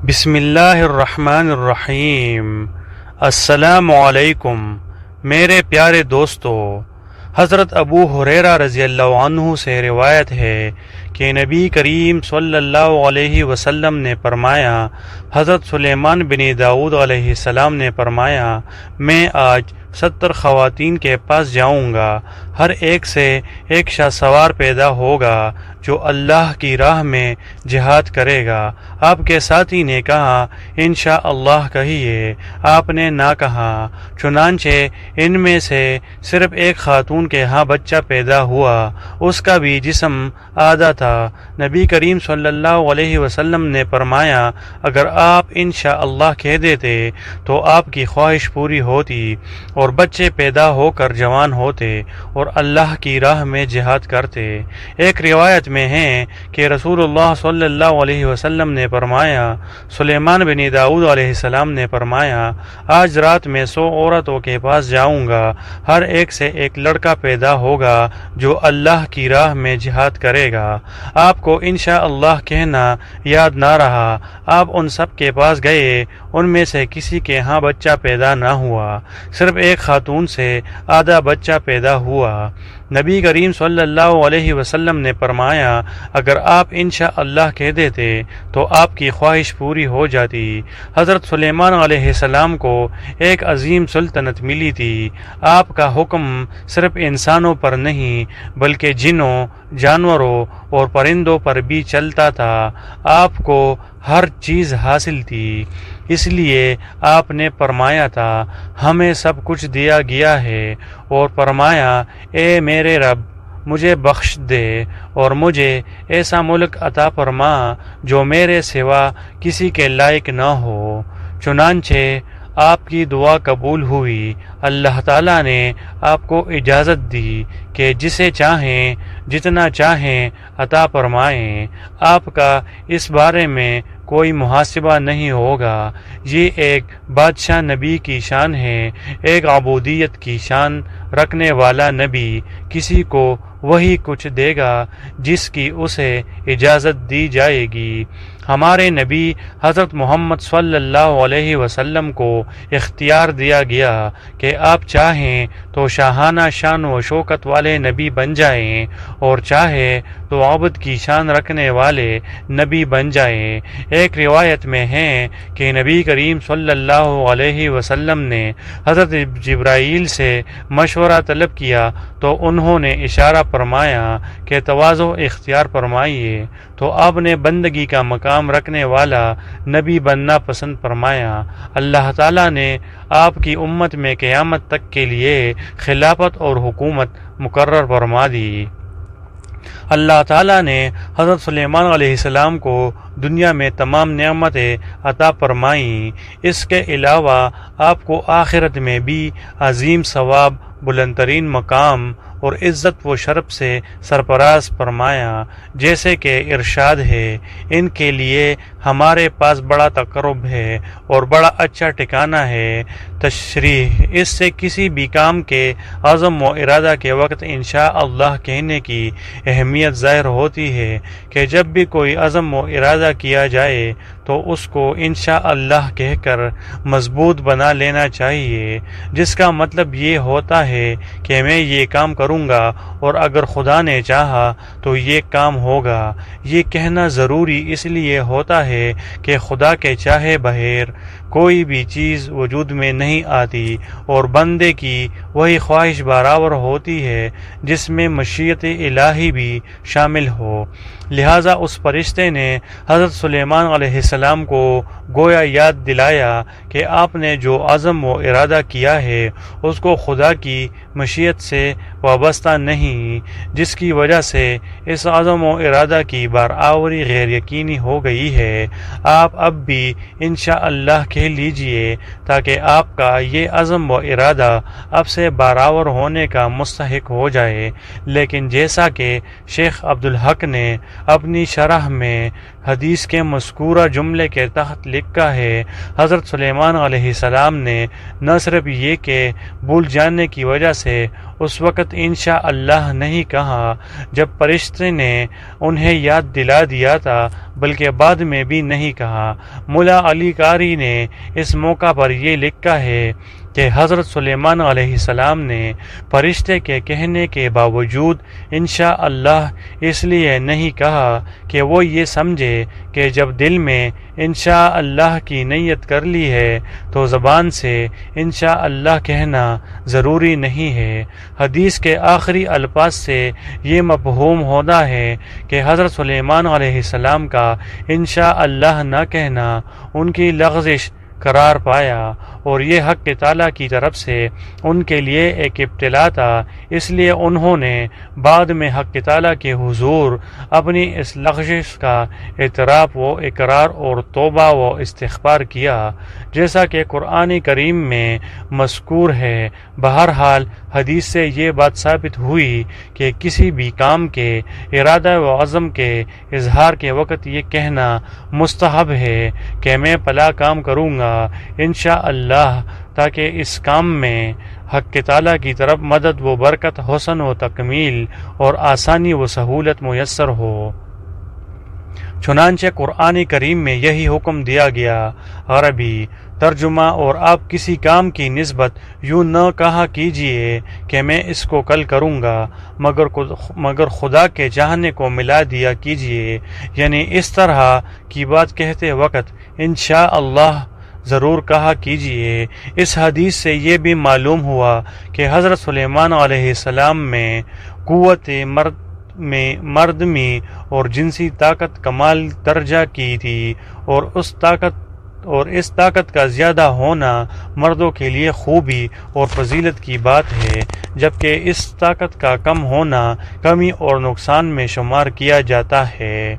بسم اللہ الرحمن الرحیم۔ السلام علیکم میرے پیارے دوستو، حضرت ابو ہریرہ رضی اللہ عنہ سے روایت ہے کہ نبی کریم صلی اللہ علیہ وسلم نے فرمایا، حضرت سلیمان بن داؤد علیہ السلام نے فرمایا، میں آج 70 خواتین کے پاس جاؤں گا، ہر ایک سے ایک شاہ سوار پیدا ہوگا جو اللہ کی راہ میں جہاد کرے گا۔ آپ کے ساتھی نے کہا، انشاءاللہ کہیے۔ آپ نے نہ کہا۔ چنانچہ ان میں سے صرف ایک خاتون کے ہاں بچہ پیدا ہوا، اس کا بھی جسم آدھا تھا۔ نبی کریم صلی اللہ علیہ وسلم نے فرمایا، اگر آپ انشاءاللہ کہہ دیتے تو آپ کی خواہش پوری ہوتی اور بچے پیدا ہو کر جوان ہوتے اور اللہ کی راہ میں جہاد کرتے۔ ایک روایت میں ہے کہ رسول اللہ صلی اللہ علیہ وسلم نے فرمایا، سلیمان بن داؤد علیہ السلام نے فرمایا، آج رات میں 100 عورتوں کے پاس جاؤں گا، ہر ایک سے ایک لڑکا پیدا ہوگا جو اللہ کی راہ میں جہاد کرے گا۔ آپ کو انشاءاللہ کہنا یاد نہ رہا، آپ ان سب کے پاس گئے، ان میں سے کسی کے ہاں بچہ پیدا نہ ہوا، صرف ایک خاتون سے آدھا بچہ پیدا ہوا۔ نبی کریم صلی اللہ علیہ وسلم نے فرمایا، اگر آپ انشاءاللہ کہہ دیتے تو آپ کی خواہش پوری ہو جاتی۔ حضرت سلیمان علیہ السلام کو ایک عظیم سلطنت ملی تھی۔ آپ کا حکم صرف انسانوں پر نہیں بلکہ جنوں، جانوروں اور پرندوں پر بھی چلتا تھا۔ آپ کو ہر چیز حاصل تھی، اس لیے آپ نے فرمایا تھا، ہمیں سب کچھ دیا گیا ہے، اور فرمایا، اے میرے رب، مجھے بخش دے اور مجھے ایسا ملک عطا فرما جو میرے سوا کسی کے لائق نہ ہو۔ چنانچہ آپ کی دعا قبول ہوئی۔ اللہ تعالیٰ نے آپ کو اجازت دی کہ جسے چاہیں جتنا چاہیں عطا فرمائیں۔ آپ کا اس بارے میں کوئی محاسبہ نہیں ہوگا۔ یہ ایک بادشاہ نبی کی شان ہے، ایک عبودیت کی شان رکھنے والا نبی کسی کو وہی کچھ دے گا جس کی اسے اجازت دی جائے گی۔ ہمارے نبی حضرت محمد صلی اللہ علیہ وسلم کو اختیار دیا گیا کہ آپ چاہیں تو شاہانہ شان و شوکت والے نبی بن جائیں اور چاہے تو عبد کی شان رکھنے والے نبی بن جائیں۔ ایک روایت میں ہے کہ نبی کریم صلی اللہ علیہ وسلم نے حضرت جبرائیل سے مشورہ طلب کیا تو انہوں نے اشارہ فرمایا کہ تواضع اختیار فرمائیے، تو آپ نے بندگی کا مقام رکھنے والا نبی بننا پسند فرمایا۔ اللہ تعالیٰ نے آپ کی امت میں قیامت تک کے لیے خلافت اور حکومت مقرر فرما دی۔ اللہ تعالیٰ نے حضرت سلیمان علیہ السلام کو دنیا میں تمام نعمتیں عطا فرمائیں، اس کے علاوہ آپ کو آخرت میں بھی عظیم ثواب، بلند ترین مقام اور عزت و شرف سے سرفراز فرمایا۔ جیسے کہ ارشاد ہے، ان کے لیے ہمارے پاس بڑا تقرب ہے اور بڑا اچھا ٹھکانہ ہے۔ تشریح، اس سے کسی بھی کام کے عزم و ارادہ کے وقت انشاءاللہ کہنے کی اہمیت ظاہر ہوتی ہے کہ جب بھی کوئی عزم و ارادہ کیا جائے تو اس کو انشاءاللہ کہہ کر مضبوط بنا لینا چاہیے، جس کا مطلب یہ ہوتا ہے کہ میں یہ کام کروں گا اور اگر خدا نے چاہا تو یہ کام ہوگا۔ یہ کہنا ضروری اس لیے ہوتا ہے کہ خدا کے چاہے بغیر کوئی بھی چیز وجود میں نہیں آتی اور بندے کی وہی خواہش برابر ہوتی ہے جس میں مشیت الہی بھی شامل ہو۔ لہٰذا اس فرشتے نے حضرت سلیمان علیہ السلام کو گویا یاد دلایا کہ آپ نے جو عزم و ارادہ کیا ہے اس کو خدا کی مشیت سے وابستہ نہیں، جس کی وجہ سے اس عزم و ارادہ کی برآوری غیر یقینی ہو گئی ہے۔ آپ اب بھی انشاءاللہ کہہ لیجئے تاکہ آپ کا یہ عزم و ارادہ اب سے برآور ہونے کا مستحق ہو جائے۔ لیکن جیسا کہ شیخ عبدالحق نے اپنی شرح میں حدیث کے مذکورہ جملے جملے کے تحت لکھا ہے، حضرت سلیمان علیہ السلام نے نہ صرف یہ کہ بھول جانے کی وجہ سے اس وقت انشاءاللہ نہیں کہا جب فرشتے نے انہیں یاد دلا دیا تھا، بلکہ بعد میں بھی نہیں کہا۔ ملا علی قاری نے اس موقع پر یہ لکھا ہے کہ حضرت سلیمان علیہ السلام نے فرشتے کے کہنے کے باوجود انشاءاللہ اس لیے نہیں کہا کہ وہ یہ سمجھے کہ جب دل میں انشاءاللہ کی نیت کر لی ہے تو زبان سے انشاءاللہ کہنا ضروری نہیں ہے۔ حدیث کے آخری الفاظ سے یہ مفہوم ہوتا ہے کہ حضرت سلیمان علیہ السلام کا انشاءاللہ نہ کہنا ان کی لغزش قرار پایا، اور یہ حق تعالیٰ کی طرف سے ان کے لیے ایک ابتلا تھا، اس لیے انہوں نے بعد میں حق تعالیٰ کے حضور اپنی اس لغزش کا اعتراف و اقرار اور توبہ و استغفار کیا، جیسا کہ قرآن کریم میں مذکور ہے۔ بہرحال حدیث سے یہ بات ثابت ہوئی کہ کسی بھی کام کے ارادہ و عزم کے اظہار کے وقت یہ کہنا مستحب ہے کہ میں فلاں کام کروں گا انشاءاللہ، تاکہ اس کام میں حق تعالیٰ کی طرف مدد و برکت، حسن و تکمیل اور آسانی و سہولت میسر ہو۔ چنانچہ قرآن کریم میں یہی حکم دیا گیا۔ عربی ترجمہ: اور آپ کسی کام کی نسبت یوں نہ کہا کیجئے کہ میں اس کو کل کروں گا، مگر خدا کے چاہنے کو ملا دیا کیجئے، یعنی اس طرح کی بات کہتے وقت انشاءاللہ ضرور کہا کیجئے۔ اس حدیث سے یہ بھی معلوم ہوا کہ حضرت سلیمان علیہ السلام میں قوت مردمی اور جنسی طاقت کمال درجہ کی تھی، اور اس طاقت کا زیادہ ہونا مردوں کے لیے خوبی اور فضیلت کی بات ہے، جبکہ اس طاقت کا کم ہونا کمی اور نقصان میں شمار کیا جاتا ہے۔